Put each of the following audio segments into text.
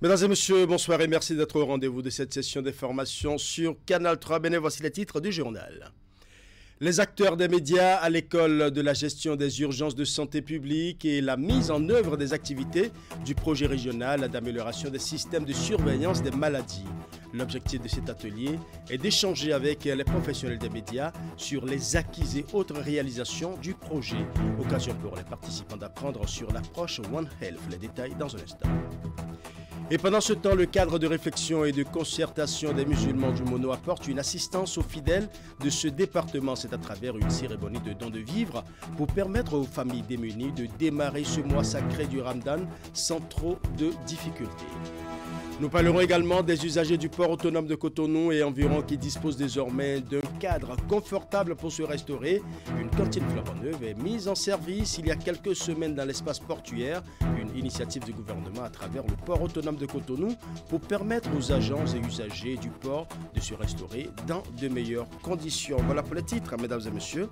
Mesdames et messieurs, bonsoir et merci d'être au rendez-vous de cette session d'information sur Canal 3. Bien, voici les titres du journal. Les acteurs des médias à l'école de la gestion des urgences de santé publique et la mise en œuvre des activités du projet régional d'amélioration des systèmes de surveillance des maladies. L'objectif de cet atelier est d'échanger avec les professionnels des médias sur les acquis et autres réalisations du projet. Occasion pour les participants d'apprendre sur l'approche One Health. Les détails dans un instant. Et pendant ce temps, le cadre de réflexion et de concertation des musulmans du Mono apporte une assistance aux fidèles de ce département. C'est à travers une cérémonie de don de vivres pour permettre aux familles démunies de démarrer ce mois sacré du Ramadan sans trop de difficultés. Nous parlerons également des usagers du port autonome de Cotonou et environ qui disposent désormais d'un cadre confortable pour se restaurer. Une cantine flambant neuve est mise en service il y a quelques semaines dans l'espace portuaire, une initiative du gouvernement à travers le port autonome de Cotonou pour permettre aux agents et usagers du port de se restaurer dans de meilleures conditions. Voilà pour les titres, mesdames et messieurs.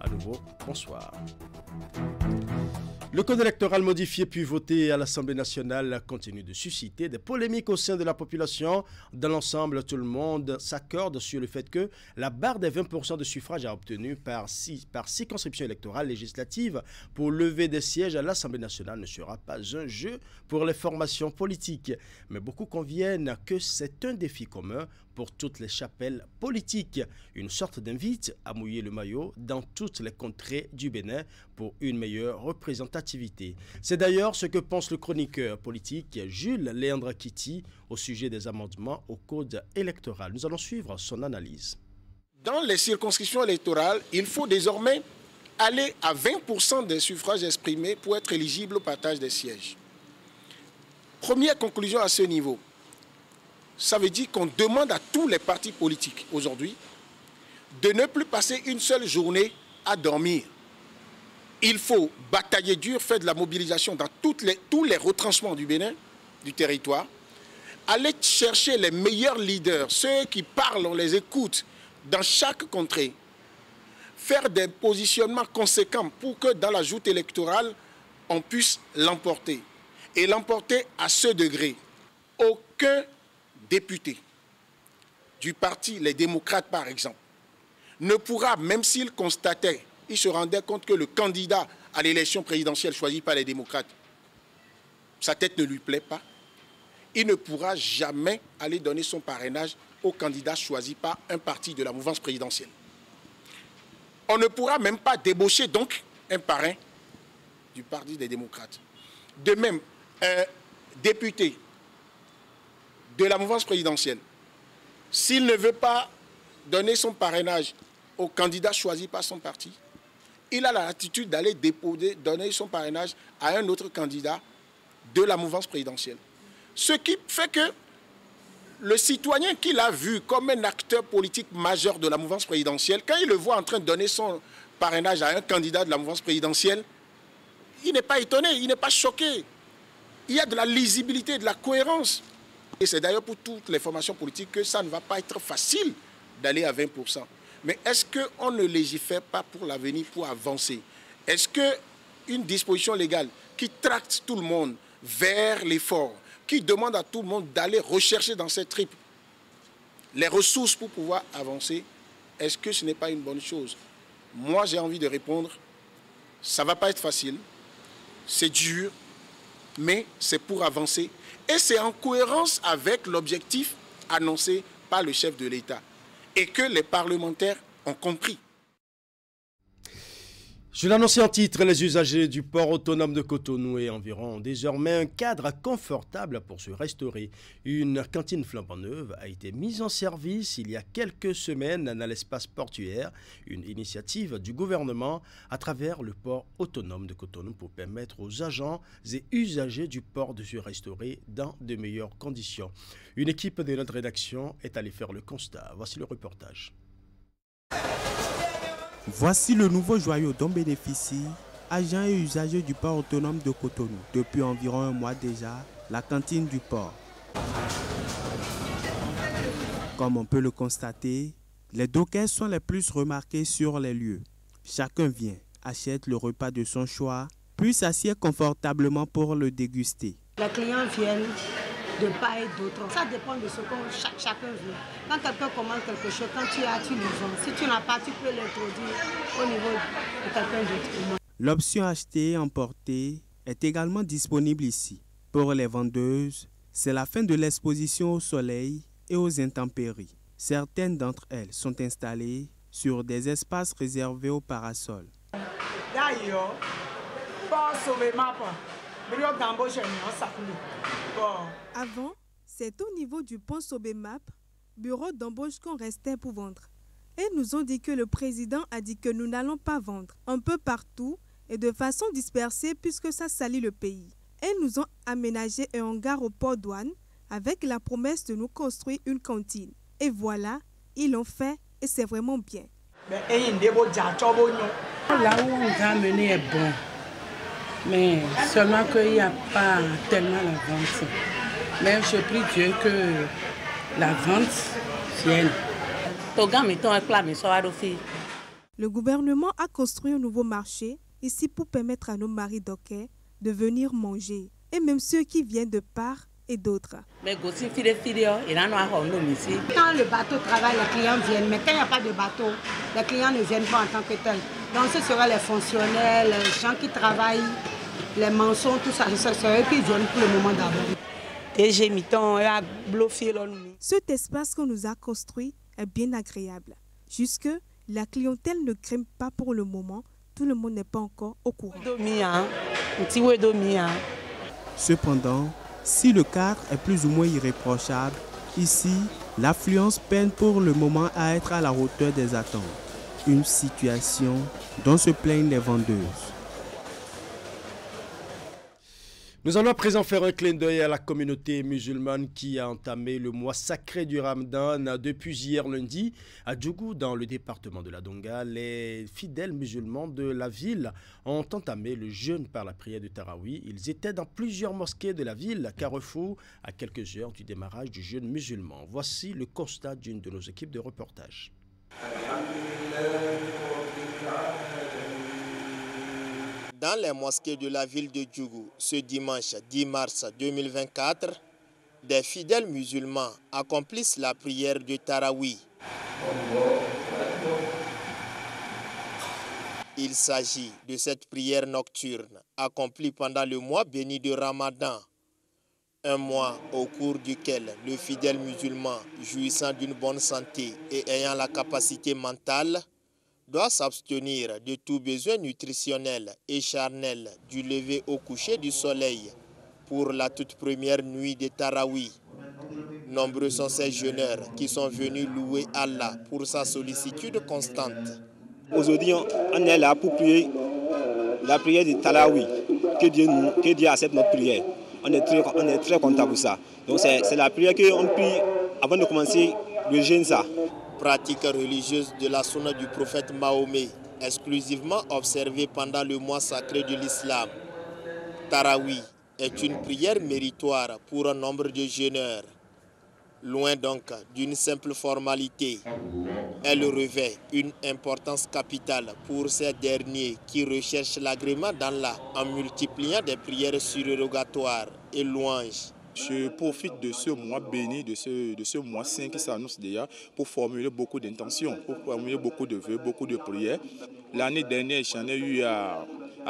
À nouveau, bonsoir. Le code électoral modifié puis voté à l'Assemblée nationale continue de susciter des polémiques au sein de la population. Dans l'ensemble, tout le monde s'accorde sur le fait que la barre des 20% de suffrages obtenus par circonscription électorale législative pour lever des sièges à l'Assemblée nationale ne sera pas un jeu pour les formations politiques. Mais beaucoup conviennent que c'est un défi commun pour toutes les chapelles politiques. Une sorte d'invite à mouiller le maillot dans toutes les contrées du Bénin pour une meilleure représentativité. C'est d'ailleurs ce que pense le chroniqueur politique Jules Léandre Kitty au sujet des amendements au code électoral. Nous allons suivre son analyse. Dans les circonscriptions électorales, il faut désormais aller à 20% des suffrages exprimés pour être éligible au partage des sièges. Première conclusion à ce niveau. Ça veut dire qu'on demande à tous les partis politiques aujourd'hui de ne plus passer une seule journée à dormir. Il faut batailler dur, faire de la mobilisation dans tous les retranchements du Bénin, du territoire, aller chercher les meilleurs leaders, ceux qui parlent, on les écoute dans chaque contrée, faire des positionnements conséquents pour que dans la joute électorale, on puisse l'emporter. Et l'emporter à ce degré. Aucun député du parti, les démocrates par exemple, ne pourra, même s'il constatait, il se rendait compte que le candidat à l'élection présidentielle choisi par les démocrates, sa tête ne lui plaît pas, il ne pourra jamais aller donner son parrainage au candidat choisi par un parti de la mouvance présidentielle. On ne pourra même pas débaucher donc un parrain du parti des démocrates. De même, un député de la mouvance présidentielle, s'il ne veut pas donner son parrainage au candidat choisi par son parti, il a l'attitude d'aller donner son parrainage à un autre candidat de la mouvance présidentielle. Ce qui fait que le citoyen qu'il a vu comme un acteur politique majeur de la mouvance présidentielle, quand il le voit en train de donner son parrainage à un candidat de la mouvance présidentielle, il n'est pas étonné, il n'est pas choqué. Il y a de la lisibilité, de la cohérence. Et c'est d'ailleurs pour toutes les formations politiques que ça ne va pas être facile d'aller à 20%. Mais est-ce qu'on ne légifère pas pour l'avenir, pour avancer? Est-ce qu'une disposition légale qui tracte tout le monde vers l'effort, qui demande à tout le monde d'aller rechercher dans cette tripe les ressources pour pouvoir avancer, est-ce que ce n'est pas une bonne chose? Moi, j'ai envie de répondre, ça ne va pas être facile, c'est dur, mais c'est pour avancer. Et c'est en cohérence avec l'objectif annoncé par le chef de l'État et que les parlementaires ont compris. Je l'annonçais en titre, les usagers du port autonome de Cotonou et environ ont désormais un cadre confortable pour se restaurer. Une cantine flambant neuve a été mise en service il y a quelques semaines dans l'espace portuaire, une initiative du gouvernement à travers le port autonome de Cotonou pour permettre aux agents et usagers du port de se restaurer dans de meilleures conditions. Une équipe de notre rédaction est allée faire le constat. Voici le reportage. Voici le nouveau joyau dont bénéficient agents et usagers du port autonome de Cotonou. Depuis environ un mois déjà, la cantine du port. Comme on peut le constater, les dockers sont les plus remarqués sur les lieux. Chacun vient, achète le repas de son choix, puis s'assied confortablement pour le déguster. Les clients viennent de part et d'autre. Ça dépend de ce que chacun veut. Quand quelqu'un commande quelque chose, quand tu as, tu lui vends. Si tu n'as pas, tu peux l'introduire au niveau de quelqu'un d'autre. L'option acheter et emporter est également disponible ici. Pour les vendeuses, c'est la fin de l'exposition au soleil et aux intempéries. Certaines d'entre elles sont installées sur des espaces réservés aux parasols. Avant, c'est au niveau du pont Sobemap, bureau d'embauche, qu'on restait pour vendre. Et nous ont dit que le président a dit que nous n'allons pas vendre un peu partout et de façon dispersée puisque ça salit le pays. Et nous ont aménagé un hangar au port douane avec la promesse de nous construire une cantine. Et voilà, ils l'ont fait et c'est vraiment bien. Là où on nous a amené est bon, mais seulement qu'il n'y a pas tellement la vente. Mais je prie Dieu que la vente vienne. Le gouvernement a construit un nouveau marché ici pour permettre à nos maris dockers de venir manger et même ceux qui viennent de part et d'autres. Quand le bateau travaille, les clients viennent. Mais quand il n'y a pas de bateau, les clients ne viennent pas en tant que tels. Donc ce sera les fonctionnaires, les gens qui travaillent, les maçons, tout ça, ce sera eux qui viennent pour le moment d'abord. Cet espace qu'on nous a construit est bien agréable. Jusque la clientèle ne crème pas pour le moment. Tout le monde n'est pas encore au courant. Cependant, si le cadre est plus ou moins irréprochable, ici, l'affluence peine pour le moment à être à la hauteur des attentes. Une situation dont se plaignent les vendeuses. Nous allons à présent faire un clin d'œil à la communauté musulmane qui a entamé le mois sacré du Ramadan. Depuis hier lundi, à Djougou, dans le département de la Donga, les fidèles musulmans de la ville ont entamé le jeûne par la prière du Tarawi. Ils étaient dans plusieurs mosquées de la ville, Carrefour, à quelques heures du démarrage du jeûne musulman. Voici le constat d'une de nos équipes de reportage. Dans les mosquées de la ville de Djougou, ce dimanche 10 mars 2024, des fidèles musulmans accomplissent la prière de Tarawi. Il s'agit de cette prière nocturne accomplie pendant le mois béni de Ramadan. Un mois au cours duquel le fidèle musulman, jouissant d'une bonne santé et ayant la capacité mentale, doit s'abstenir de tout besoin nutritionnel et charnel du lever au coucher du soleil pour la toute première nuit de Tarawi. Nombreux sont ces jeûneurs qui sont venus louer Allah pour sa sollicitude constante. Aujourd'hui, on est là pour prier la prière de Tarawi. Que Dieu accepte notre prière. On est très content pour ça. Donc c'est la prière qu'on prie avant de commencer le jeûne. Pratique religieuse de la sunna du prophète Mahomet, exclusivement observée pendant le mois sacré de l'islam. Tarawi est une prière méritoire pour un nombre de jeûneurs. Loin donc d'une simple formalité, elle revêt une importance capitale pour ces derniers qui recherchent l'agrément d'Allah en multipliant des prières surérogatoires et louanges. Je profite de ce mois béni, de ce mois saint qui s'annonce déjà pour formuler beaucoup d'intentions, pour formuler beaucoup de vœux, beaucoup de prières. L'année dernière, j'en ai eu à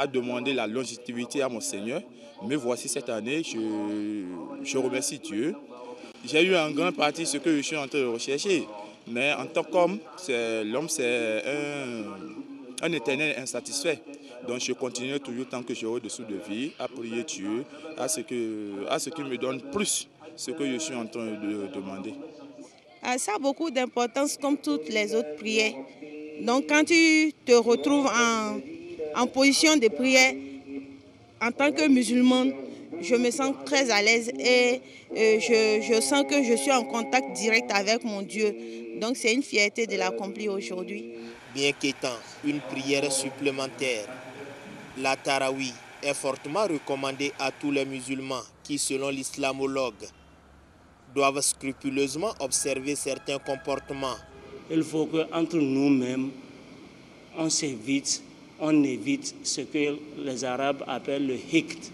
demander la longévité à mon Seigneur. Mais voici cette année, je remercie Dieu. J'ai eu en grande partie ce que je suis en train de rechercher. Mais en tant qu'homme, l'homme c'est un éternel insatisfait. Donc je continue toujours tant que j'ai au-dessous de vie à prier Dieu, à ce qu'il me donne plus ce que je suis en train de demander. Ça a beaucoup d'importance comme toutes les autres prières. Donc quand tu te retrouves en position de prière, en tant que musulmane, je me sens très à l'aise et je sens que je suis en contact direct avec mon Dieu. Donc c'est une fierté de l'accomplir aujourd'hui. Bien qu'étant une prière supplémentaire, la Tarawi est fortement recommandée à tous les musulmans qui, selon l'islamologue, doivent scrupuleusement observer certains comportements. Il faut qu'entre nous-mêmes, on évite ce que les Arabes appellent le hikt,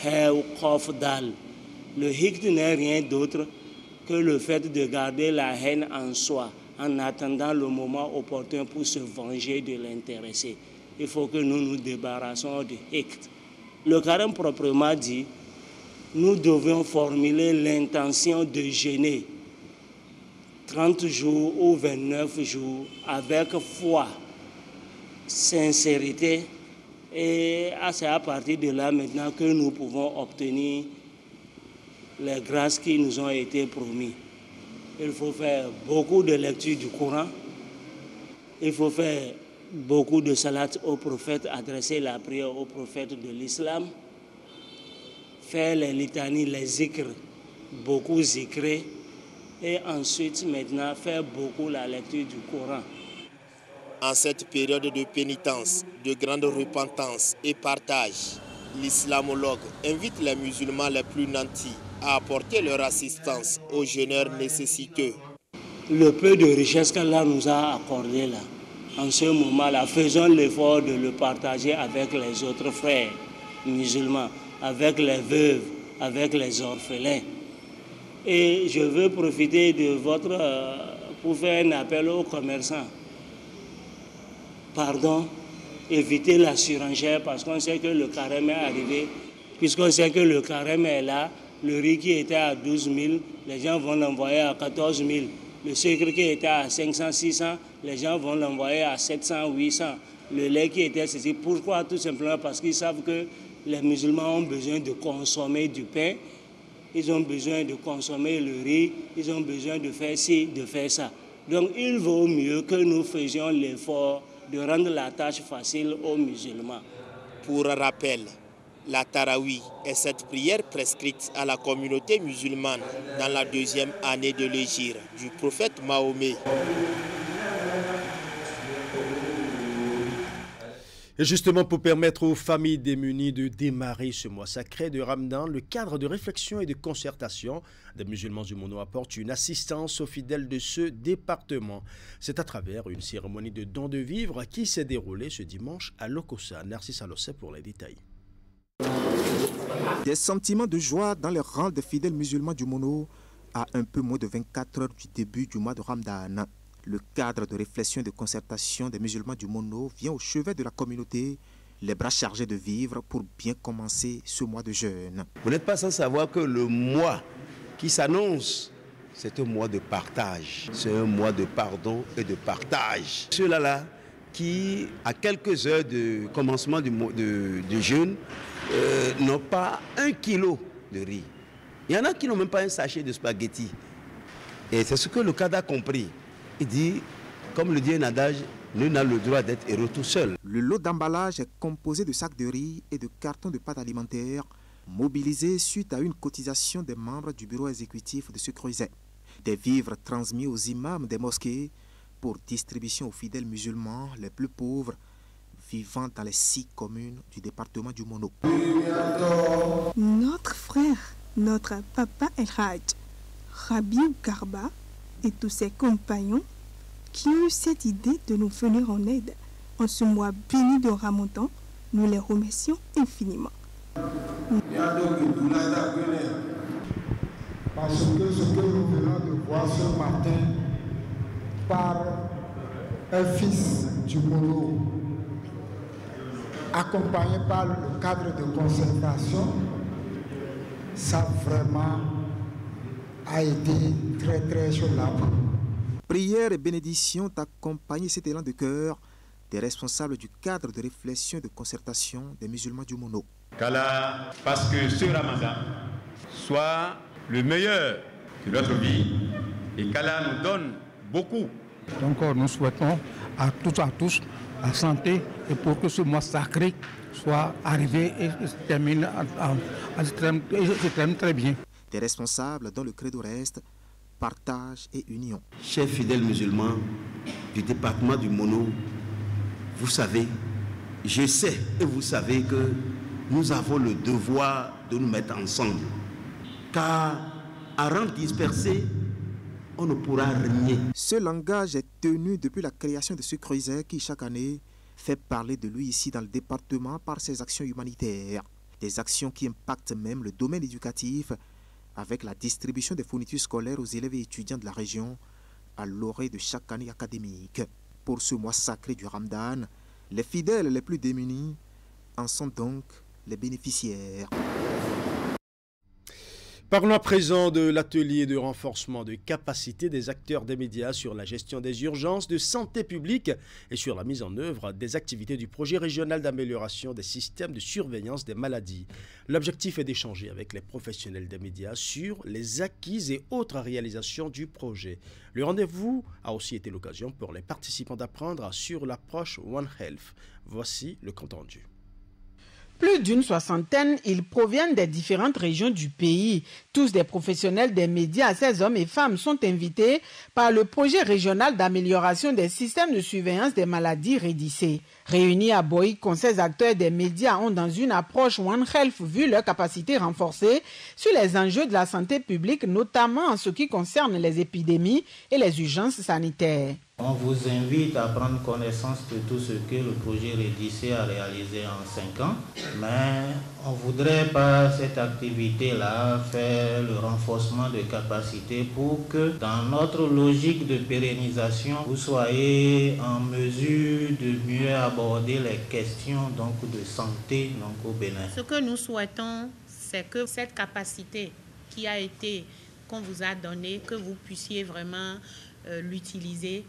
hew, kof, dal. Le hic n'est rien d'autre que le fait de garder la haine en soi, en attendant le moment opportun pour se venger de l'intéressé. Il faut que nous nous débarrassons du hic. Le carême proprement dit, nous devions formuler l'intention de jeûner 30 jours ou 29 jours avec foi, sincérité, et c'est à partir de là maintenant que nous pouvons obtenir les grâces qui nous ont été promises. Il faut faire beaucoup de lecture du Coran, il faut faire beaucoup de salat au prophète, adresser la prière au prophète de l'islam, faire les litanies, les zikrs, beaucoup zikrer, et ensuite maintenant faire beaucoup la lecture du Coran. En cette période de pénitence, de grande repentance et partage, l'islamologue invite les musulmans les plus nantis à apporter leur assistance aux jeûneurs nécessiteux. Le peu de richesse qu'Allah nous a accordé là, en ce moment-là, faisons l'effort de le partager avec les autres frères musulmans, avec les veuves, avec les orphelins. Et je veux profiter de pour faire un appel aux commerçants. Pardon, éviter la surenchère parce qu'on sait que le carême est arrivé. Puisqu'on sait que le carême est là, le riz qui était à 12 000, les gens vont l'envoyer à 14 000. Le sucre qui était à 500, 600, les gens vont l'envoyer à 700, 800. Le lait qui était ceci. Pourquoi? Tout simplement parce qu'ils savent que les musulmans ont besoin de consommer du pain, ils ont besoin de consommer le riz, ils ont besoin de faire ci, de faire ça. Donc il vaut mieux que nous faisions l'effort de rendre la tâche facile aux musulmans. Pour rappel, la Tarawih est cette prière prescrite à la communauté musulmane dans la 2e année de l'hégire du prophète Mahomet. Et justement, pour permettre aux familles démunies de démarrer ce mois sacré de Ramadan, le cadre de réflexion et de concertation des musulmans du Mono apporte une assistance aux fidèles de ce département. C'est à travers une cérémonie de don de vivres qui s'est déroulée ce dimanche à Lokossa. Narcisse Alossé pour les détails. Des sentiments de joie dans les rangs des fidèles musulmans du Mono à un peu moins de 24 heures du début du mois de Ramadan. Le cadre de réflexion et de concertation des musulmans du Mono vient au chevet de la communauté, les bras chargés de vivre pour bien commencer ce mois de jeûne. Vous n'êtes pas sans savoir que le mois qui s'annonce, c'est un mois de partage, c'est un mois de pardon et de partage. Ceux-là qui, à quelques heures de commencement du jeûne, n'ont pas 1 kilo de riz. Il y en a qui n'ont même pas un sachet de spaghettis. Et c'est ce que le cadre a compris. Il dit, comme le dit un adage, nul n'a le droit d'être héros tout seul. Le lot d'emballage est composé de sacs de riz et de cartons de pâte alimentaire mobilisés suite à une cotisation des membres du bureau exécutif de ce creuset. Des vivres transmis aux imams des mosquées pour distribution aux fidèles musulmans les plus pauvres vivant dans les 6 communes du département du Mono. Notre frère, notre papa El Hadj, Rabiou Garba et tous ses compagnons qui ont eu cette idée de nous venir en aide en ce mois béni de Ramadan, nous les remercions infiniment. Parce que ce que nous venons de voir ce matin par un fils du Mono, accompagné par le cadre de concertation, ça vraiment a été très solable. Prière et bénédiction accompagnent cet élan de cœur des responsables du cadre de réflexion et de concertation des musulmans du Mono. Qu'Allah fasse que ce Ramadan soit le meilleur de notre vie et qu'Allah nous donne beaucoup. Donc nous souhaitons à tous la santé et pour que ce mois sacré soit arrivé et se termine très bien. Des responsables dont le credo reste partage et union. Chers fidèles musulmans du département du Mono, vous savez, je sais et vous savez que nous avons le devoir de nous mettre ensemble. Car à rang dispersé, on ne pourra régner. Ce langage est tenu depuis la création de ce creuset qui chaque année fait parler de lui ici dans le département par ses actions humanitaires. Des actions qui impactent même le domaine éducatif avec la distribution des fournitures scolaires aux élèves et étudiants de la région à l'orée de chaque année académique. Pour ce mois sacré du Ramadan, les fidèles les plus démunis en sont donc les bénéficiaires. Parlons à présent de l'atelier de renforcement de capacité des acteurs des médias sur la gestion des urgences de santé publique et sur la mise en œuvre des activités du projet régional d'amélioration des systèmes de surveillance des maladies. L'objectif est d'échanger avec les professionnels des médias sur les acquis et autres réalisations du projet. Le rendez-vous a aussi été l'occasion pour les participants d'apprendre sur l'approche One Health. Voici le compte rendu. Plus d'une soixantaine, ils proviennent des différentes régions du pays. Tous des professionnels des médias, ces hommes et femmes sont invités par le projet régional d'amélioration des systèmes de surveillance des maladies REDIC. Réunis à Boïkon, ces acteurs des médias ont dans une approche One Health vu leur capacité renforcée sur les enjeux de la santé publique, notamment en ce qui concerne les épidémies et les urgences sanitaires. On vous invite à prendre connaissance de tout ce que le projet REDIC a réalisé en 5 ans, mais on voudrait par cette activité-là faire le renforcement de capacités pour que dans notre logique de pérennisation, vous soyez en mesure de mieux aborder les questions de santé au Bénin. Ce que nous souhaitons, c'est que cette capacité qu'on vous a donnée, que vous puissiez vraiment l'utiliser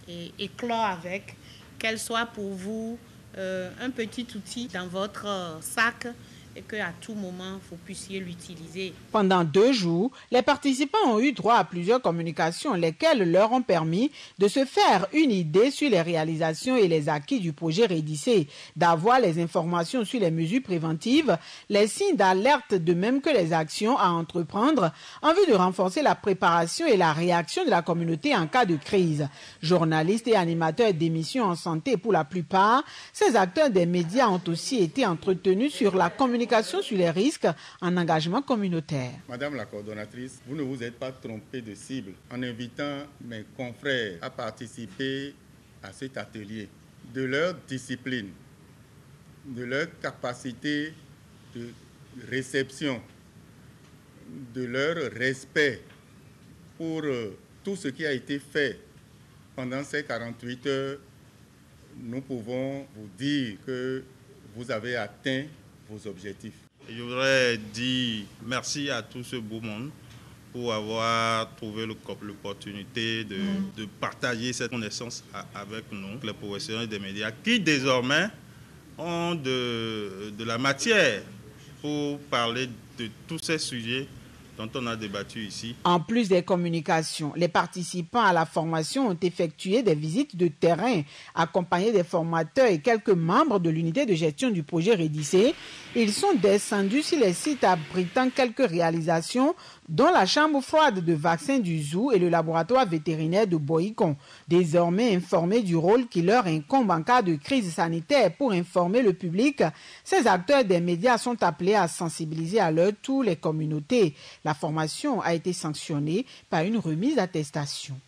et éclore avec, qu'elle soit pour vous un petit outil dans votre sac et qu'à tout moment, vous puissiez l'utiliser. Pendant 2 jours, les participants ont eu droit à plusieurs communications, lesquelles leur ont permis de se faire une idée sur les réalisations et les acquis du projet REDIC, d'avoir les informations sur les mesures préventives, les signes d'alerte, de même que les actions à entreprendre en vue de renforcer la préparation et la réaction de la communauté en cas de crise. Journalistes et animateurs d'émissions en santé pour la plupart, ces acteurs des médias ont aussi été entretenus sur la communication sur les risques en engagement communautaire. Madame la coordonnatrice, vous ne vous êtes pas trompée de cible en invitant mes confrères à participer à cet atelier. De leur discipline, de leur capacité de réception, de leur respect pour tout ce qui a été fait pendant ces 48 heures, nous pouvons vous dire que vous avez atteint vos objectifs. Je voudrais dire merci à tout ce beau monde pour avoir trouvé l'opportunité de partager cette connaissance avec nous, les professionnels des médias, qui désormais ont de la matière pour parler de tous ces sujets dont on a débattu ici. En plus des communications, les participants à la formation ont effectué des visites de terrain, accompagnés des formateurs et quelques membres de l'unité de gestion du projet REDIC. Ils sont descendus sur les sites abritant quelques réalisations, dont la chambre froide de vaccins du Zoo et le laboratoire vétérinaire de Boïkon. Désormais informés du rôle qui leur incombe en cas de crise sanitaire pour informer le public, ces acteurs des médias sont appelés à sensibiliser à leur tour les communautés. La formation a été sanctionnée par une remise d'attestation.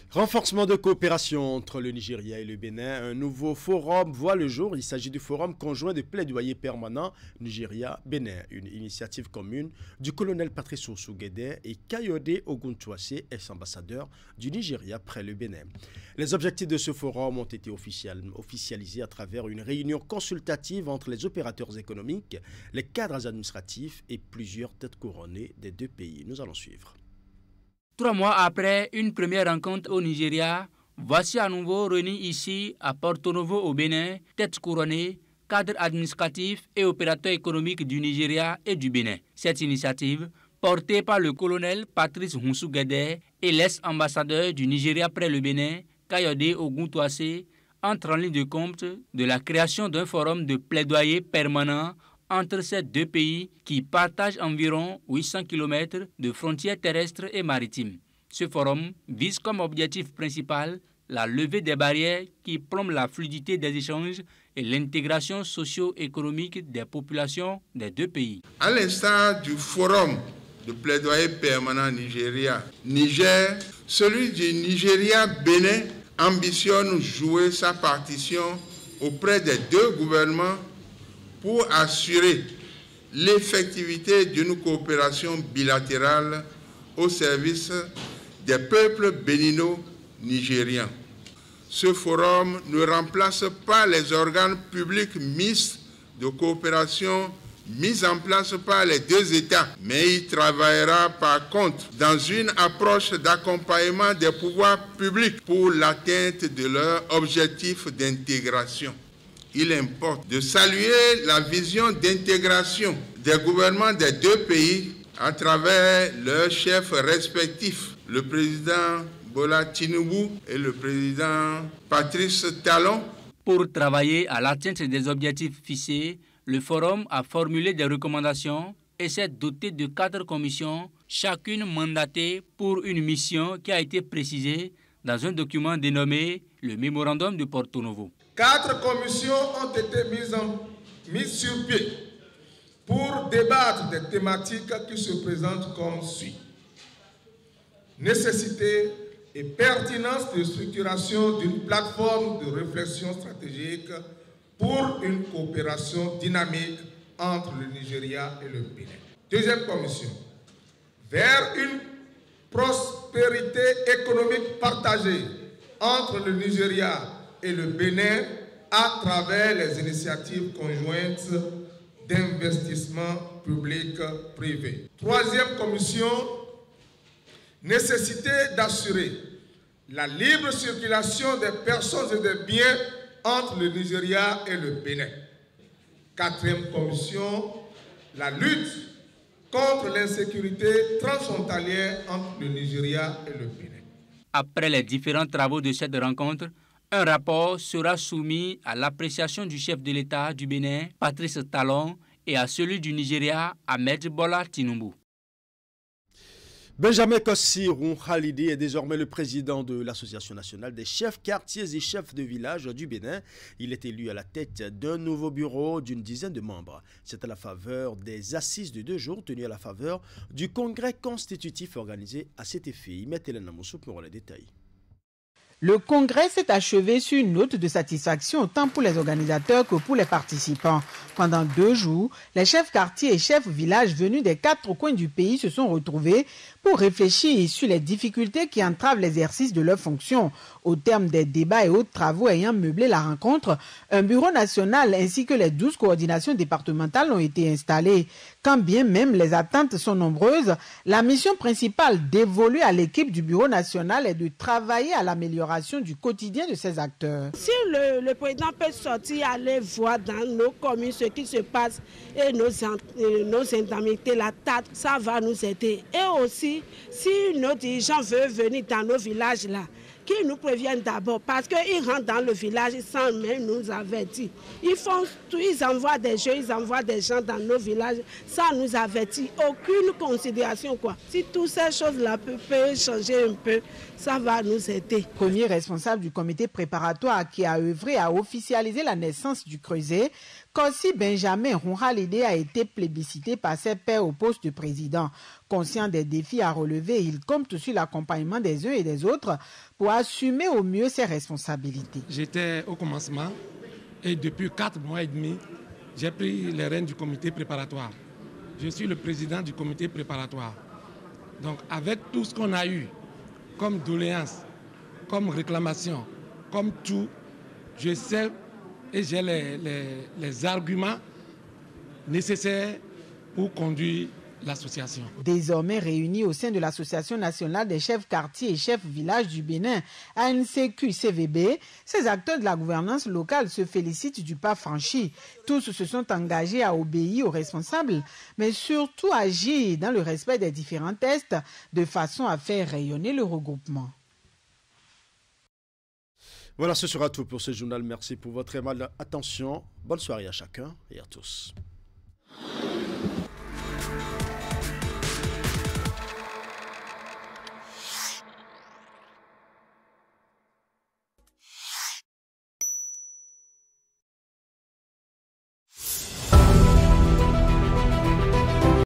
Renforcement de coopération entre le Nigeria et le Bénin. Un nouveau forum voit le jour. Il s'agit du forum conjoint de plaidoyer permanent Nigeria-Bénin, une initiative commune du colonel Patrice Oussou-Guédé et Kayode Oguntuase, ex-ambassadeur du Nigeria près le Bénin. Les objectifs de ce forum ont été officialisés à travers une réunion consultative entre les opérateurs économiques, les cadres administratifs et plusieurs têtes couronnées des 2 pays. Nous allons suivre. 3 mois après une première rencontre au Nigeria, voici à nouveau réunis ici à Porto Novo au Bénin, têtes couronnées, cadres administratifs et opérateurs économiques du Nigeria et du Bénin. Cette initiative, portée par le colonel Patrice Oussou-Guédé et l'ex-ambassadeur du Nigeria près le Bénin, Kayode Oguntuase, entre en ligne de compte de la création d'un forum de plaidoyer permanent entre ces 2 pays qui partagent environ 800 km de frontières terrestres et maritimes. Ce forum vise comme objectif principal la levée des barrières qui plombent la fluidité des échanges et l'intégration socio-économique des populations des 2 pays. À l'instar du forum de plaidoyer permanent Nigeria-Niger, celui du Nigeria-Bénin ambitionne jouer sa partition auprès des 2 gouvernements pour assurer l'effectivité d'une coopération bilatérale au service des peuples bénino-nigériens. Ce forum ne remplace pas les organes publics mixtes de coopération mis en place par les deux États, mais il travaillera par contre dans une approche d'accompagnement des pouvoirs publics pour l'atteinte de leurs objectifs d'intégration. Il importe de saluer la vision d'intégration des gouvernements des deux pays à travers leurs chefs respectifs, le président Bola Tinubu et le président Patrice Talon. Pour travailler à l'atteinte des objectifs fixés, le Forum a formulé des recommandations et s'est doté de 4 commissions, chacune mandatée pour une mission qui a été précisée dans un document dénommé le Mémorandum de Porto Novo. 4 commissions ont été mises sur pied pour débattre des thématiques qui se présentent comme suit. Nécessité et pertinence de structuration d'une plateforme de réflexion stratégique pour une coopération dynamique entre le Nigeria et le Bénin. Deuxième commission, vers une prospérité économique partagée entre le Nigeria et le Bénin à travers les initiatives conjointes d'investissement public-privé. Troisième commission, nécessité d'assurer la libre circulation des personnes et des biens entre le Nigeria et le Bénin. Quatrième commission, la lutte contre l'insécurité transfrontalière entre le Nigeria et le Bénin. Après les différents travaux de cette rencontre, un rapport sera soumis à l'appréciation du chef de l'État du Bénin, Patrice Talon, et à celui du Nigeria, Ahmed Bola Tinubu. Benjamin Kossirou Khalidi est désormais le président de l'Association nationale des chefs quartiers et chefs de village du Bénin. Il est élu à la tête d'un nouveau bureau d'une dizaine de membres. C'est à la faveur des assises de 2 jours tenues à la faveur du congrès constitutif organisé à cet effet. Mettez-le dans mon soupe pour les détails. Le congrès s'est achevé sur une note de satisfaction tant pour les organisateurs que pour les participants. Pendant 2 jours, les chefs quartiers et chefs villages venus des 4 coins du pays se sont retrouvés pour réfléchir sur les difficultés qui entravent l'exercice de leurs fonctions. Au terme des débats et autres travaux ayant meublé la rencontre, un bureau national ainsi que les 12 coordinations départementales ont été installées. Quand bien même les attentes sont nombreuses, la mission principale dévolue à l'équipe du bureau national est de travailler à l'amélioration du quotidien de ces acteurs. Si le président peut sortir, aller voir dans nos communes ce qui se passe et nos indemnités, la taxe, ça va nous aider. Et aussi, si nos dirigeants veulent venir dans nos villages là, qu'ils nous préviennent d'abord, parce qu'ils rentrent dans le village sans même nous avertir. Ils envoient des jeux, ils envoient des gens dans nos villages sans nous avertir. Aucune considération, quoi. Si toutes ces choses-là peuvent changer un peu, ça va nous aider. Premier responsable du comité préparatoire qui a œuvré à officialiser la naissance du Creuset, Kossi Benjamin Khalidi a été plébiscité par ses pairs au poste de président. Conscient des défis à relever, il compte sur l'accompagnement des uns et des autres pour assumer au mieux ses responsabilités. J'étais au commencement et depuis 4 mois et demi, j'ai pris les rênes du comité préparatoire. Je suis le président du comité préparatoire. Donc avec tout ce qu'on a eu comme doléances, comme réclamations, comme tout, je sais et j'ai les arguments nécessaires pour conduire l'association. Désormais réunis au sein de l'Association nationale des chefs quartiers et chefs villages du Bénin, ANCQ-CVB, ces acteurs de la gouvernance locale se félicitent du pas franchi. Tous se sont engagés à obéir aux responsables, mais surtout agir dans le respect des différents tests de façon à faire rayonner le regroupement. Voilà, ce sera tout pour ce journal. Merci pour votre aimable attention. Bonne soirée à chacun et à tous.